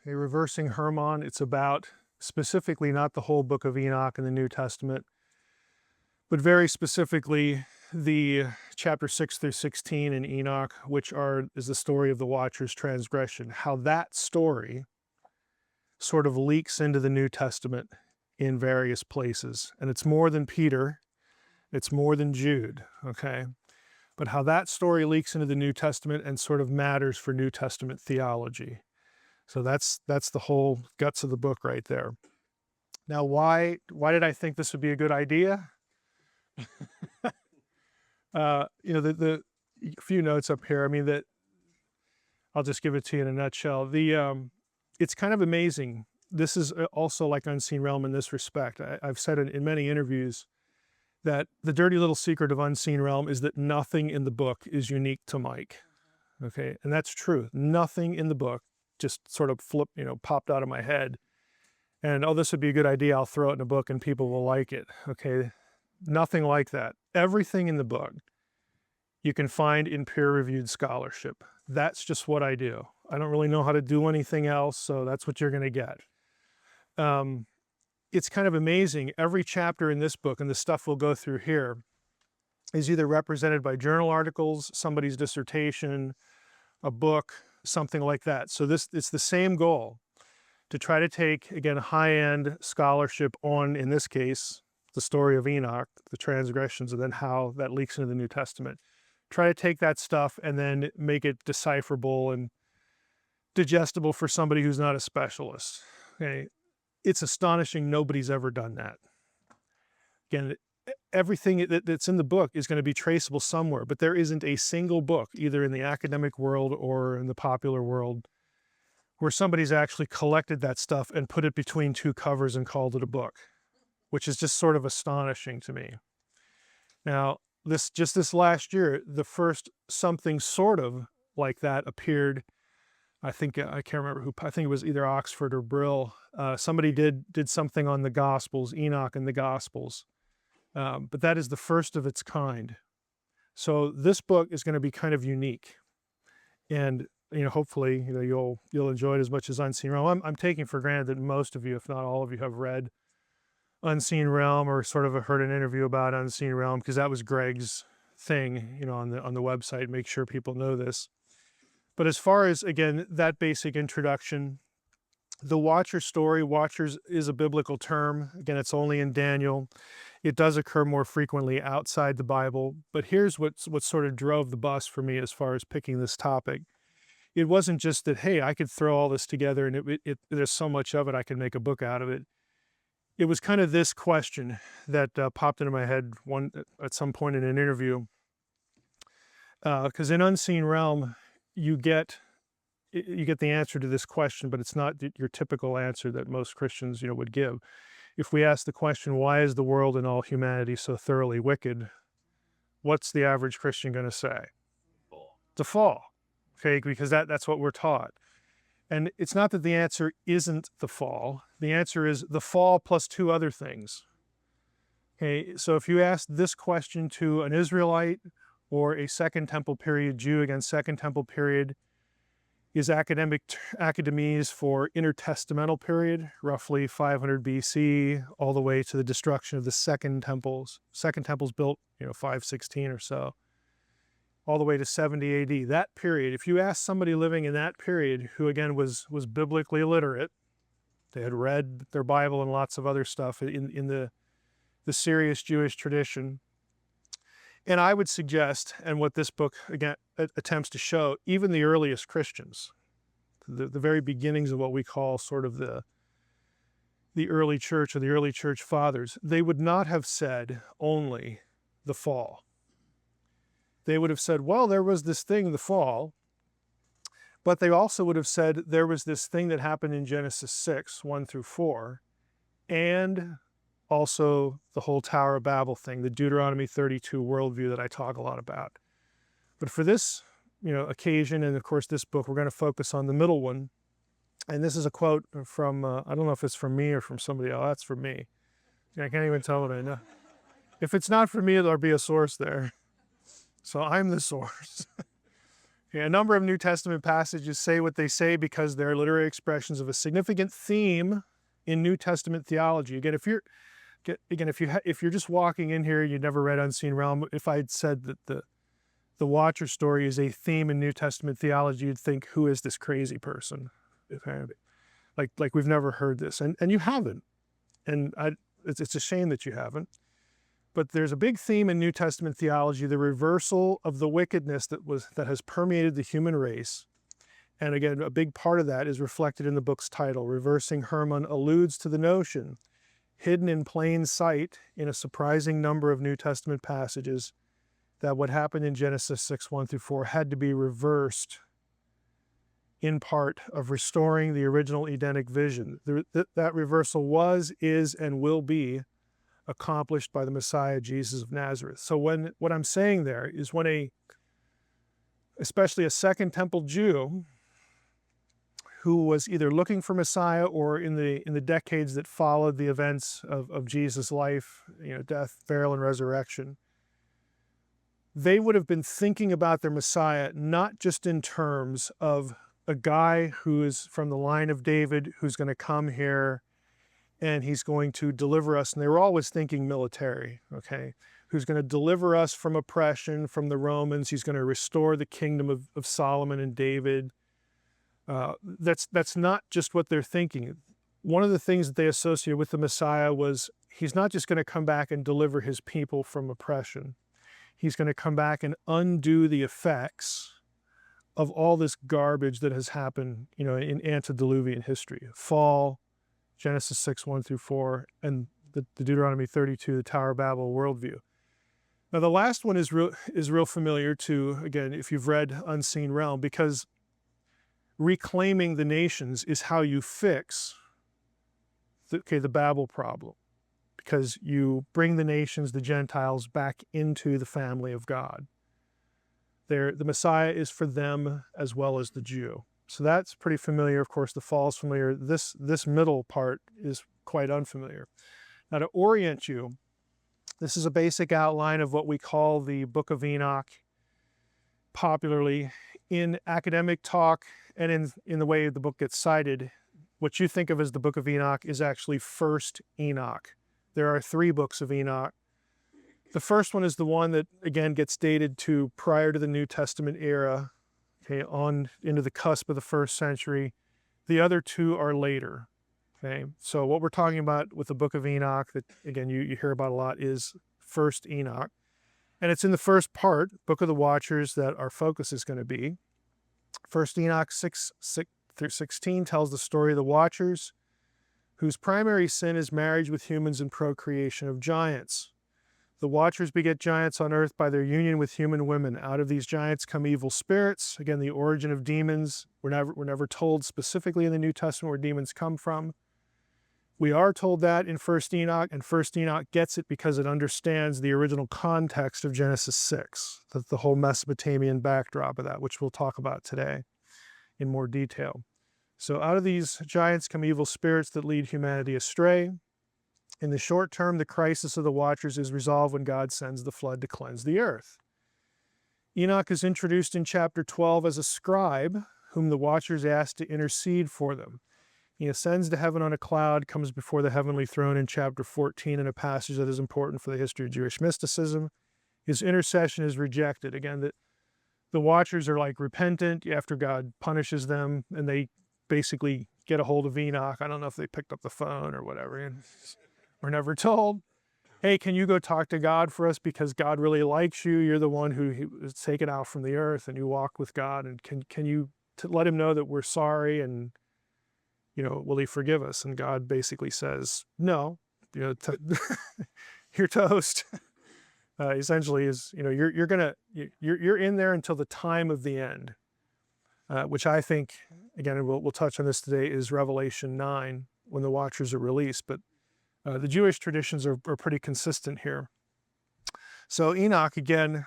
Okay, reversing Hermon, it's about specifically not the whole book of Enoch in the New Testament, but very specifically the chapter 6 through 16 in Enoch, which is the story of the Watcher's transgression, how that story sort of leaks into the New Testament in various places. And it's more than Peter, it's more than Jude, okay? But how that story leaks into the New Testament and sort of matters for New Testament theology. So that's the whole guts of the book right there. Now, why did I think this would be a good idea? The few notes up here. I mean, that I'll just give it to you in a nutshell. It's kind of amazing. This is also like Unseen Realm in this respect. I've said in many interviews that the dirty little secret of Unseen Realm is that nothing in the book is unique to Mike. Okay, and that's true. Nothing in the book just sort of popped out of my head. And, oh, this would be a good idea. I'll throw it in a book and people will like it. Okay, nothing like that. Everything in the book you can find in peer-reviewed scholarship. That's just what I do. I don't really know how to do anything else, so that's what you're going to get. It's kind of amazing. Every chapter in this book, and the stuff we'll go through here, is either represented by journal articles, somebody's dissertation, a book, something like that. So it's the same goal, to try to take, again, high-end scholarship on, in this case, the story of Enoch, the transgressions, and then how that leaks into the New Testament. Try to take that stuff and then make it decipherable and digestible for somebody who's not a specialist. Okay? It's astonishing nobody's ever done that. Again, everything that's in the book is going to be traceable somewhere, but there isn't a single book, either in the academic world or in the popular world, where somebody's actually collected that stuff and put it between two covers and called it a book, which is just sort of astonishing to me. Now, this last year, the first something sort of like that appeared. I can't remember who, I think it was either Oxford or Brill. Somebody did something on the Gospels, Enoch and the Gospels. But that is the first of its kind. So this book is going to be kind of unique. And hopefully, you'll enjoy it as much as Unseen Realm. I'm taking for granted that most of you, if not all of you, have read Unseen Realm or sort of heard an interview about Unseen Realm, because that was Greg's thing, on the website. Make sure people know this. But as far as, again, that basic introduction, the Watcher story, Watchers is a biblical term. Again, it's only in Daniel. It does occur more frequently outside the Bible. But here's what sort of drove the bus for me as far as picking this topic. It wasn't just that, hey, I could throw all this together and there's so much of it, I can make a book out of it. It was kind of this question that popped into my head at some point in an interview. Because in Unseen Realm, you get the answer to this question, but it's not your typical answer that most Christians, would give. If we ask the question, why is the world and all humanity so thoroughly wicked? What's the average Christian going to say? The fall. Okay, because that's what we're taught. And it's not that the answer isn't the fall. The answer is the fall plus two other things. Okay, so if you ask this question to an Israelite or a Second Temple period Jew, again, Second Temple period is academies for intertestamental period, roughly 500 BC, all the way to the destruction of the Second Temples. Second Temple's built, 516 or so, all the way to 70 AD. That period, if you ask somebody living in that period who, again, was biblically literate, they had read their Bible and lots of other stuff in the serious Jewish tradition. And I would suggest, and what this book, again, attempts to show, even the earliest Christians, the very beginnings of what we call sort of the early church or the early church fathers, they would not have said only the fall. They would have said, well, there was this thing, the fall, but they also would have said there was this thing that happened in Genesis 6, 1 through 4, and also the whole Tower of Babel thing, the Deuteronomy 32 worldview that I talk a lot about. But for this, occasion, and of course this book, we're going to focus on the middle one. And this is a quote from, I don't know if it's from me or from somebody else. That's from me. I can't even tell what I know. If it's not from me, there'll be a source there. So I'm the source. A number of New Testament passages say what they say because they're literary expressions of a significant theme in New Testament theology. Again, if you're just walking in here, you never read Unseen Realm. If I'd said that the Watcher story is a theme in New Testament theology, you'd think, who is this crazy person? Like we've never heard this, and you haven't, and it's a shame that you haven't. But there's a big theme in New Testament theology: the reversal of the wickedness that has permeated the human race. And again, a big part of that is reflected in the book's title. Reversing Hermon alludes to the notion, hidden in plain sight in a surprising number of New Testament passages, that what happened in Genesis 6:1-4 had to be reversed in part of restoring the original Edenic vision. That reversal was, is, and will be accomplished by the Messiah, Jesus of Nazareth. So what I'm saying there is when especially a Second Temple Jew who was either looking for Messiah or in the decades that followed the events of Jesus' life, death, burial, and resurrection, they would have been thinking about their Messiah not just in terms of a guy who is from the line of David, who's going to come here and he's going to deliver us. And they were always thinking military, okay? Who's going to deliver us from oppression, from the Romans. He's going to restore the kingdom of Solomon and David. That's not just what they're thinking. One of the things that they associated with the Messiah was he's not just going to come back and deliver his people from oppression. He's going to come back and undo the effects of all this garbage that has happened, in antediluvian history. Fall, Genesis 6:1-4, and the Deuteronomy 32, the Tower of Babel worldview. Now, the last one is real familiar to, again, if you've read Unseen Realm, because reclaiming the nations is how you fix the Babel problem, because you bring the nations, the Gentiles, back into the family of God. The Messiah is for them as well as the Jew. So that's pretty familiar. Of course, the fall is familiar. This middle part is quite unfamiliar. Now, to orient you, this is a basic outline of what we call the Book of Enoch, popularly in academic talk and in the way the book gets cited. What you think of as the Book of Enoch is actually First Enoch. There are 3 books of Enoch. The first one is the one that, again, gets dated to prior to the New Testament era, okay, on into the cusp of the 1st century. The other 2 are later, okay? So what we're talking about with the Book of Enoch, that, again, you hear about a lot, is First Enoch. And it's in the first part, Book of the Watchers, that our focus is going to be. First Enoch 6-16 tells the story of the Watchers, whose primary sin is marriage with humans and procreation of giants. The Watchers beget giants on earth by their union with human women. Out of these giants come evil spirits. Again, the origin of demons. We're never told specifically in the New Testament where demons come from. We are told that in First Enoch, and First Enoch gets it because it understands the original context of Genesis 6, the whole Mesopotamian backdrop of that, which we'll talk about today in more detail. So out of these giants come evil spirits that lead humanity astray. In the short term, the crisis of the Watchers is resolved when God sends the flood to cleanse the earth. Enoch is introduced in chapter 12 as a scribe, whom the Watchers ask to intercede for them. He ascends to heaven on a cloud, comes before the heavenly throne in chapter 14 in a passage that is important for the history of Jewish mysticism. His intercession is rejected. Again, the Watchers are like repentant after God punishes them, and they basically get a hold of Enoch. I don't know if they picked up the phone or whatever. We're never told, hey, can you go talk to God for us because God really likes you? You're the one who was taken out from the earth and you walk with God. And can you let him know that we're sorry and, will he forgive us? And God basically says, no, you're toast. Essentially is, you're in there until the time of the end, which I think, again, we'll touch on this today, is Revelation 9 when the Watchers are released. But the Jewish traditions are pretty consistent here. So Enoch, again,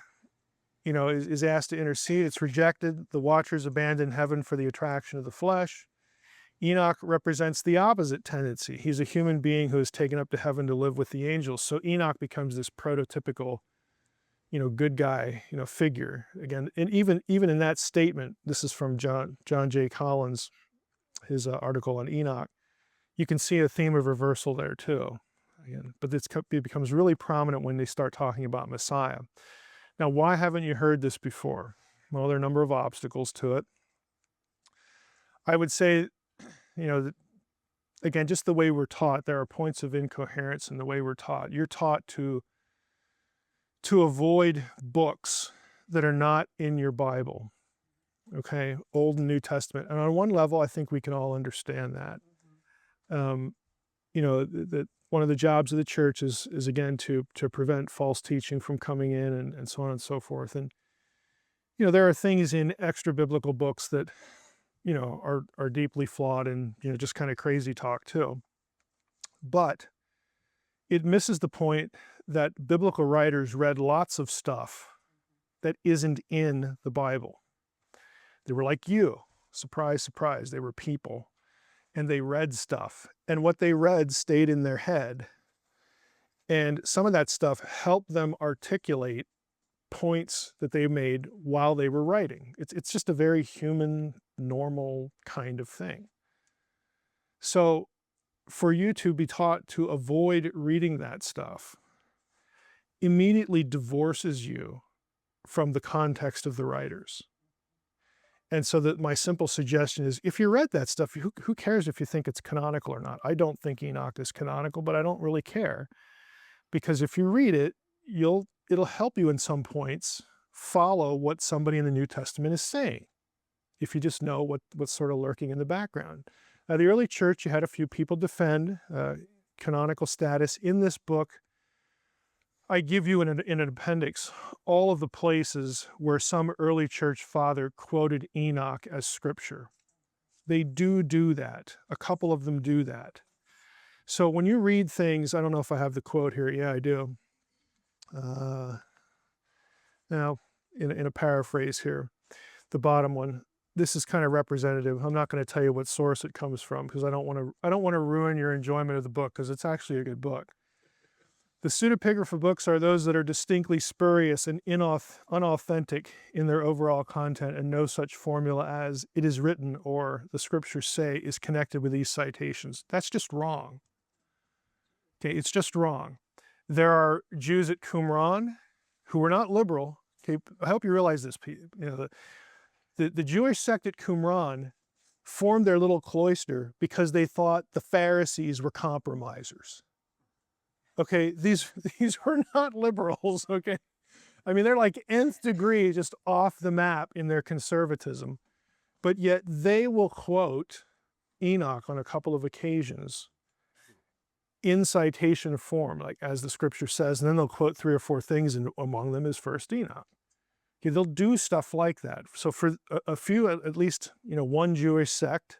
is asked to intercede. It's rejected. The Watchers abandon heaven for the attraction of the flesh. Enoch represents the opposite tendency. He's a human being who is taken up to heaven to live with the angels. So Enoch becomes this prototypical, good guy, figure. Again, and even in that statement, this is from John J. Collins, his article on Enoch. You can see a theme of reversal there too. Again, but it becomes really prominent when they start talking about Messiah. Now, why haven't you heard this before? Well, there are a number of obstacles to it. I would say, again, just the way we're taught, there are points of incoherence in the way we're taught. You're taught to avoid books that are not in your Bible, okay, Old and New Testament. And on one level, I think we can all understand that. That one of the jobs of the church is again to prevent false teaching from coming in and so on and so forth. And there are things in extra biblical books that are deeply flawed and just kind of crazy talk too. But it misses the point that biblical writers read lots of stuff that isn't in the Bible. They were like you, surprise, surprise. They were people. And they read stuff, and what they read stayed in their head. And some of that stuff helped them articulate points that they made while they were writing. It's just a very human, normal kind of thing. So for you to be taught to avoid reading that stuff immediately divorces you from the context of the writers. And so that my simple suggestion is, if you read that stuff, who cares if you think it's canonical or not? I don't think Enoch is canonical, but I don't really care. Because if you read it, it'll help you in some points follow what somebody in the New Testament is saying, if you just know what's sort of lurking in the background. Now, the early church, you had a few people defend canonical status. In this book, I give you in an appendix all of the places where some early church father quoted Enoch as scripture. They do that. A couple of them do that. So when you read things, I don't know if I have the quote here. Yeah, I do. Now, in a paraphrase here, the bottom one, this is kind of representative. I'm not going to tell you what source it comes from because I don't want to ruin your enjoyment of the book, because it's actually a good book. The pseudepigrapha books are those that are distinctly spurious and unauthentic in their overall content, and no such formula as "it is written" or "the scriptures say" is connected with these citations. That's just wrong. Okay, it's just wrong. There are Jews at Qumran who were not liberal. Okay, I hope you realize this. The Jewish sect at Qumran formed their little cloister because they thought the Pharisees were compromisers. Okay, these were not liberals, okay? I mean, they're like nth degree just off the map in their conservatism, but yet they will quote Enoch on a couple of occasions in citation form, like as the scripture says, and then they'll quote 3 or 4 things, and among them is First Enoch. Okay, they'll do stuff like that. So for a few, at least, one Jewish sect,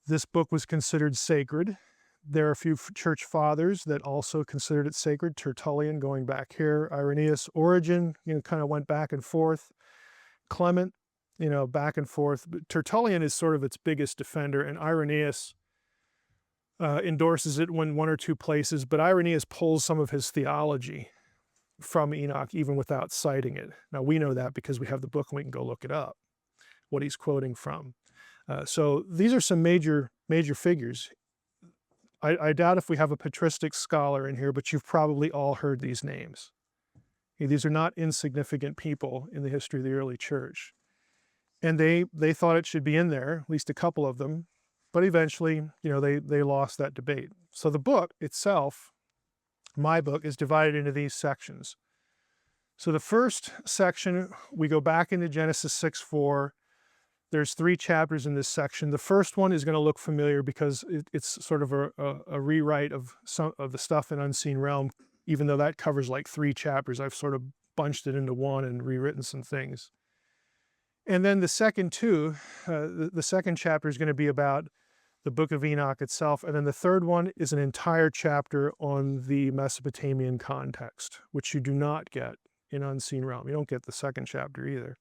this book was considered sacred. There are a few church fathers that also considered it sacred. Tertullian, going back here, Irenaeus, Origen, kind of went back and forth. Clement, back and forth. But Tertullian is sort of its biggest defender, and Irenaeus endorses it in 1 or 2 places, but Irenaeus pulls some of his theology from Enoch even without citing it. Now, we know that because we have the book and we can go look it up, what he's quoting from. So these are some major figures. I doubt if we have a patristic scholar in here, but you've probably all heard these names. Okay, these are not insignificant people in the history of the early church. And they thought it should be in there, at least a couple of them, but eventually, they lost that debate. So the book itself, my book, is divided into these sections. So the first section, we go back into Genesis 6:4. There's 3 chapters in this section. The first one is going to look familiar because it's sort of a rewrite of some of the stuff in Unseen Realm, even though that covers like 3 chapters. I've sort of bunched it into one and rewritten some things. And then the second 2, the second chapter is going to be about the book of Enoch itself. And then the third one is an entire chapter on the Mesopotamian context, which you do not get in Unseen Realm. You don't get the second chapter either.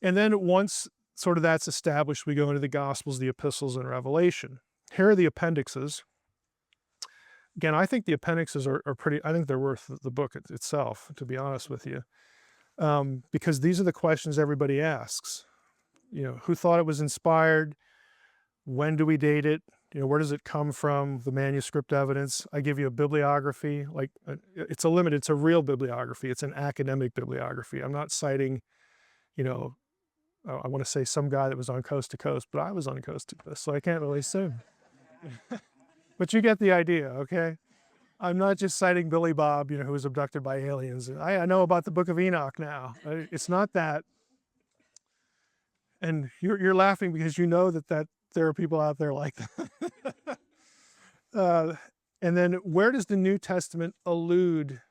And then once sort of that's established, we go into the Gospels, the Epistles, and Revelation. Here are the appendixes. Again, I think the appendixes are pretty, I think they're worth the book itself, to be honest with you. Because these are the questions everybody asks. You know, who thought it was inspired? When do we date it? You know, where does it come from? The manuscript evidence. I give you a bibliography, like it's a real bibliography. It's an academic bibliography. I'm not citing, you know, I want to say some guy that was on coast to coast, but I was on coast to coast, so I can't really say. But you get the idea, okay? I'm not just citing Billy Bob, you know, who was abducted by aliens. I know about the Book of Enoch now. It's not that. And you're laughing because you know that there are people out there like that. And then where does the New Testament allude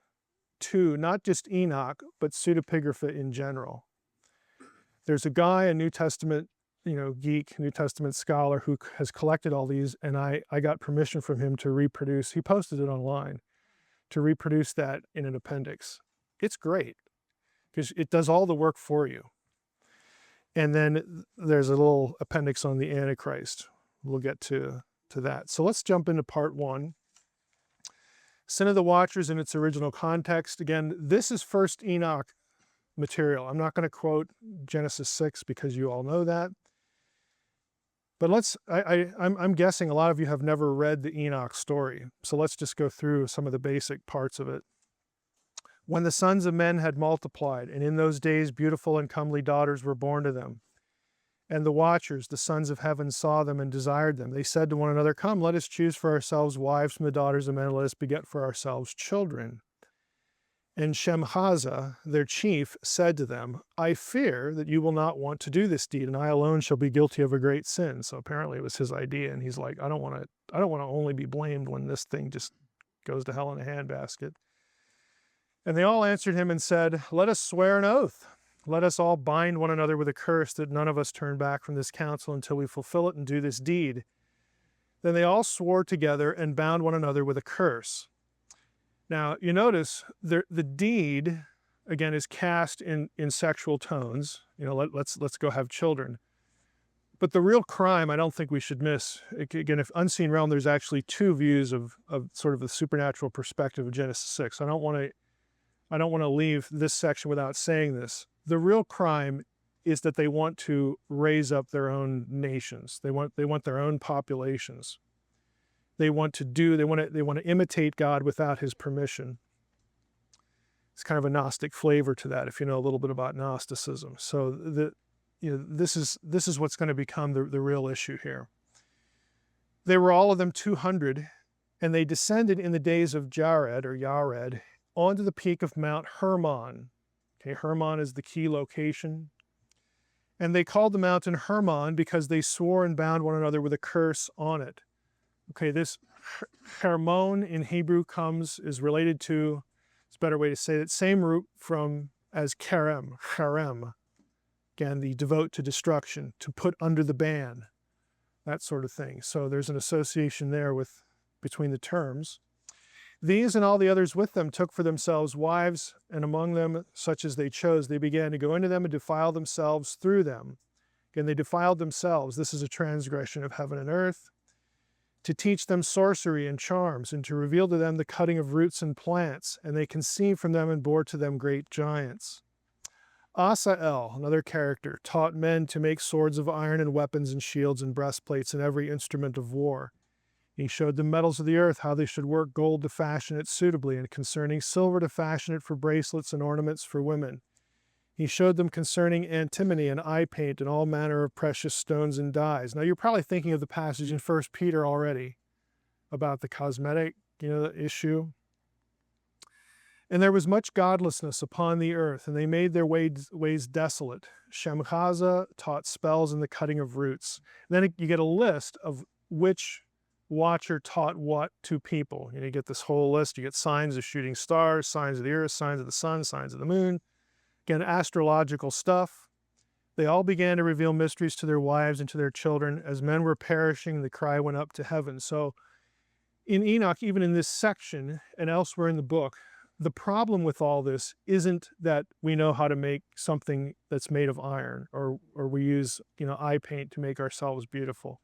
to not just Enoch, but pseudepigrapha in general? There's a guy, a New Testament, you know, geek, New Testament scholar who has collected all these, and I got permission from him to reproduce. He posted it online to reproduce that in an appendix. It's great because it does all the work for you. And then there's a little appendix on the Antichrist. We'll get to that. So let's jump into part 1. Sin of the Watchers in its original context. Again, this is first Enoch material. I'm not going to quote Genesis 6 because you all know that. But I'm guessing a lot of you have never read the Enoch story. So let's just go through some of the basic parts of it. When the sons of men had multiplied, and in those days beautiful and comely daughters were born to them, and the watchers, the sons of heaven, saw them and desired them, they said to one another, come, let us choose for ourselves wives from the daughters of men, and let us beget for ourselves children. And Shemhaza, their chief, said to them, I fear that you will not want to do this deed, and I alone shall be guilty of a great sin. So apparently it was his idea, and he's like, I don't want to only be blamed when this thing just goes to hell in a handbasket. And they all answered him and said, let us swear an oath. Let us all bind one another with a curse, that none of us turn back from this counsel until we fulfill it and do this deed. Then they all swore together and bound one another with a curse. Now, you notice the deed, again, is cast in sexual tones. You know, let's go have children. But the real crime, I don't think we should miss. Again, if Unseen Realm, there's actually 2 views of sort of the supernatural perspective of Genesis 6. I don't want to leave this section without saying this. The real crime is that they want to raise up their own nations. They want their own populations. They want to imitate God without his permission. It's kind of a Gnostic flavor to that, if you know a little bit about Gnosticism. So this is what's going to become the real issue here. They were all of them 200, and they descended in the days of Jared onto the peak of Mount Hermon. Okay, Hermon is the key location. And they called the mountain Hermon because they swore and bound one another with a curse on it. Okay, this Hermon in Hebrew is related to, it's a better way to say it, same root as charem. Again, the devote to destruction, to put under the ban, that sort of thing. So there's an association there between the terms. These and all the others with them took for themselves wives, and among them such as they chose, they began to go into them and defile themselves through them. Again, they defiled themselves. This is a transgression of heaven and earth. To teach them sorcery and charms, and to reveal to them the cutting of roots and plants, and they conceived from them and bore to them great giants. Asael, another character, taught men to make swords of iron and weapons and shields and breastplates and every instrument of war. He showed them metals of the earth, how they should work gold to fashion it suitably, and concerning silver to fashion it for bracelets and ornaments for women. He showed them concerning antimony and eye paint and all manner of precious stones and dyes. Now you're probably thinking of the passage in 1 Peter already about the cosmetic, issue. And there was much godlessness upon the earth, and they made their ways desolate. Shemhaza taught spells and the cutting of roots. And then you get a list of which watcher taught what to people. You get this whole list. You get signs of shooting stars, signs of the earth, signs of the sun, signs of the moon. Again, astrological stuff. They all began to reveal mysteries to their wives and to their children. As men were perishing, the cry went up to heaven. So in Enoch, even in this section and elsewhere in the book, the problem with all this isn't that we know how to make something that's made of iron, or we use eye paint to make ourselves beautiful.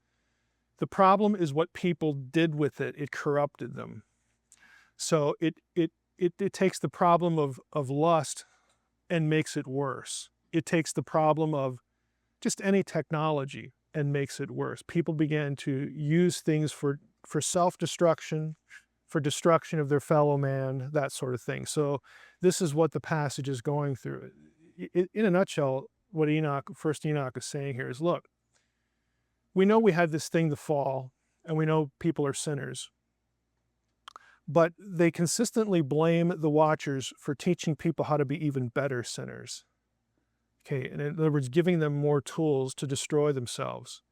The problem is what people did with it. It corrupted them. So it takes the problem of lust and makes it worse. It takes the problem of just any technology and makes it worse. People began to use things for self-destruction, for destruction of their fellow man, that sort of thing. So this is what the passage is going through. In a nutshell, what First Enoch is saying here is, look, we know we had this thing, the fall, and we know people are sinners, but they consistently blame the watchers for teaching people how to be even better sinners. Okay, in other words, giving them more tools to destroy themselves.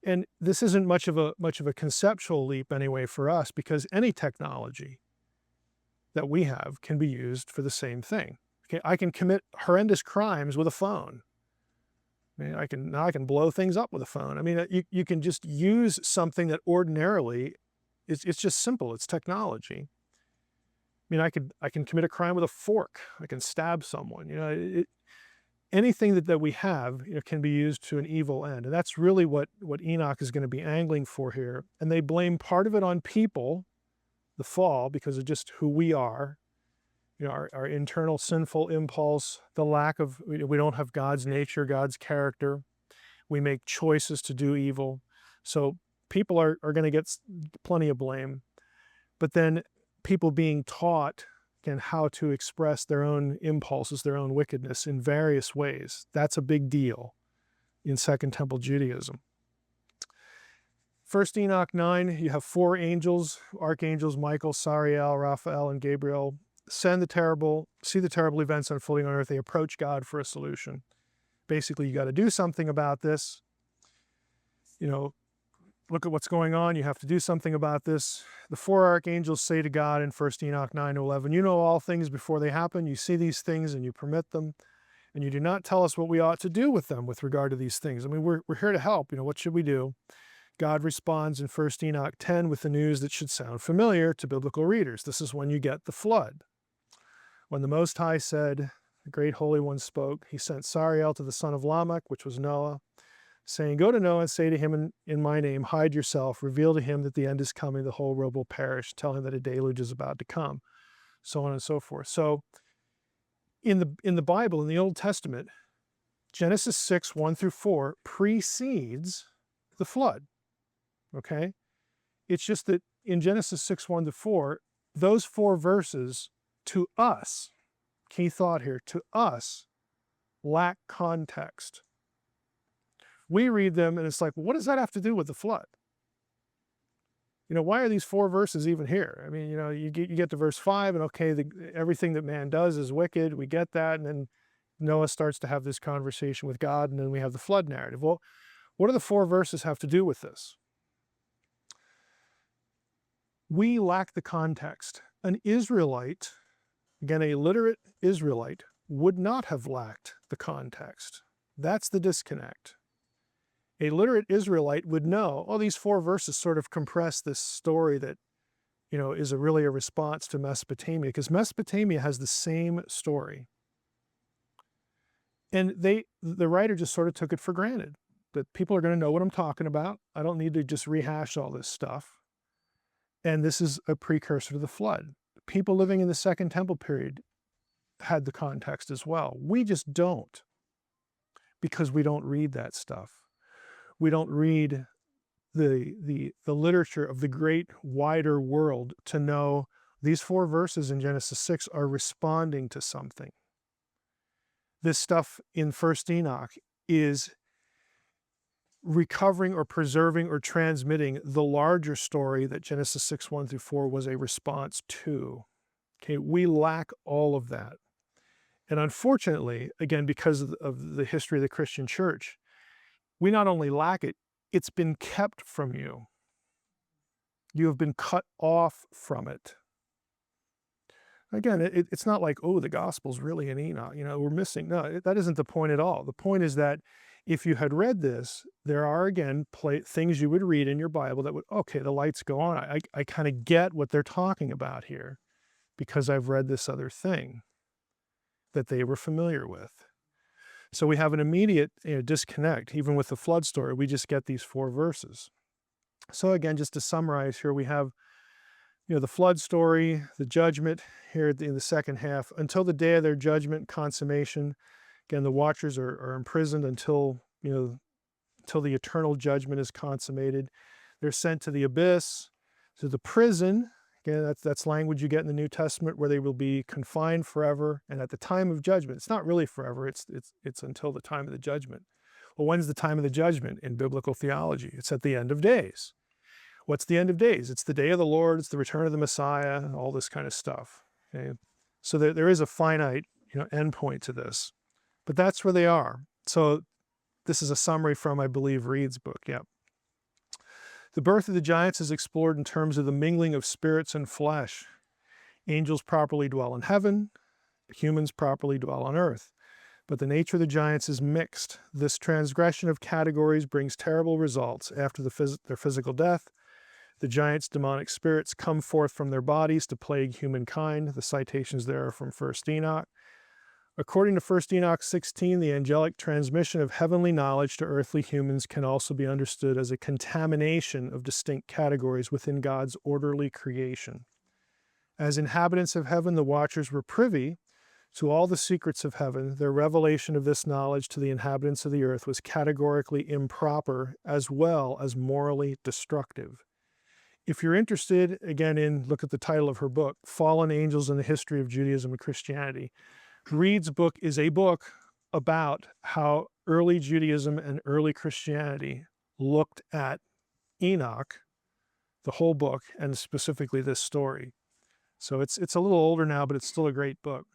And this isn't much of a conceptual leap anyway for us, because any technology that we have can be used for the same thing. Okay, I can commit horrendous crimes with a phone. I mean, I can blow things up with a phone. I mean, you can just use something that ordinarily it's just simple. It's technology. I mean, I can commit a crime with a fork. I can stab someone. You know, anything that we have, you know, can be used to an evil end. And that's really what Enoch is going to be angling for here. And they blame part of it on people, the fall, because of just who we are, you know, our internal sinful impulse, the lack of, we don't have God's nature, God's character. We make choices to do evil. So people are going to get plenty of blame. But then people being taught and how to express their own impulses, their own wickedness in various ways. That's a big deal in Second Temple Judaism. First Enoch 9, you have 4 angels, archangels Michael, Sariel, Raphael, and Gabriel, see the terrible events unfolding on earth. They approach God for a solution. Basically, you got to do something about this. You know, look at what's going on. You have to do something about this. The 4 archangels say to God in 1 Enoch 9:11, you know all things before they happen. You see these things and you permit them, and you do not tell us what we ought to do with them with regard to these things. I mean, we're here to help. You know, what should we do? God responds in 1 Enoch 10 with the news that should sound familiar to biblical readers. This is when you get the flood. When the Most High said, the great Holy One spoke, he sent Sariel to the son of Lamech, which was Noah, saying, go to Noah and say to him in my name, hide yourself, reveal to him that the end is coming, the whole world will perish, tell him that a deluge is about to come, so on and so forth. So in the Bible, in the Old Testament, Genesis 6, 1 through 4 precedes the flood, okay? It's just that in Genesis 6, 1 to 4, those 4 verses to us, key thought here, to us, lack context. We read them and it's like, well, what does that have to do with the flood? You know, why are these 4 verses even here? I mean, you know, you get to verse 5 and okay, everything that man does is wicked. We get that. And then Noah starts to have this conversation with God, and then we have the flood narrative. Well, what do the 4 verses have to do with this? We lack the context. An Israelite, again, a literate Israelite, would not have lacked the context. That's the disconnect. A literate Israelite would know, oh, these 4 verses sort of compress this story that, you know, is really a response to Mesopotamia, because Mesopotamia has the same story. And the writer just sort of took it for granted, that people are going to know what I'm talking about. I don't need to just rehash all this stuff. And this is a precursor to the flood. People living in the Second Temple period had the context as well. We just don't, because we don't read that stuff. We don't read the literature of the great wider world to know these 4 verses in Genesis 6 are responding to something. This stuff in 1 Enoch is recovering or preserving or transmitting the larger story that Genesis 6, 1 through 4 was a response to. Okay, we lack all of that. And unfortunately, again, because of the history of the Christian church, we not only lack it, it's been kept from you. You have been cut off from it. Again, it's not like, oh, the gospel's really in Enoch, you know, we're missing. No, that isn't the point at all. The point is that if you had read this, there are, again, things you would read in your Bible that would, okay, the lights go on. I kind of get what they're talking about here because I've read this other thing that they were familiar with. So we have an immediate disconnect. Even with the flood story, we just get these 4 verses. So again, just to summarize here, we have the flood story, the judgment here in the second half, until the day of their judgment consummation. Again, the watchers are imprisoned until the eternal judgment is consummated. They're sent to the abyss, to the prison. Again, that's language you get in the New Testament, where they will be confined forever. And at the time of judgment, it's not really forever. It's until the time of the judgment. Well, when's the time of the judgment in biblical theology? It's at the end of days. What's the end of days? It's the day of the Lord. It's the return of the Messiah. All this kind of stuff. Okay, so there is a finite endpoint to this, but that's where they are. So this is a summary from, I believe, Reed's book. Yeah. The birth of the giants is explored in terms of the mingling of spirits and flesh. Angels properly dwell in heaven. Humans properly dwell on earth. But the nature of the giants is mixed. This transgression of categories brings terrible results. After their physical death, the giants' demonic spirits come forth from their bodies to plague humankind. The citations there are from 1 Enoch. According to 1 Enoch 16, the angelic transmission of heavenly knowledge to earthly humans can also be understood as a contamination of distinct categories within God's orderly creation. As inhabitants of heaven, the watchers were privy to all the secrets of heaven. Their revelation of this knowledge to the inhabitants of the earth was categorically improper as well as morally destructive. If you're interested, again, look at the title of her book, Fallen Angels in the History of Judaism and Christianity. Reed's book is a book about how early Judaism and early Christianity looked at Enoch, the whole book, and specifically this story. So it's a little older now, but it's still a great book.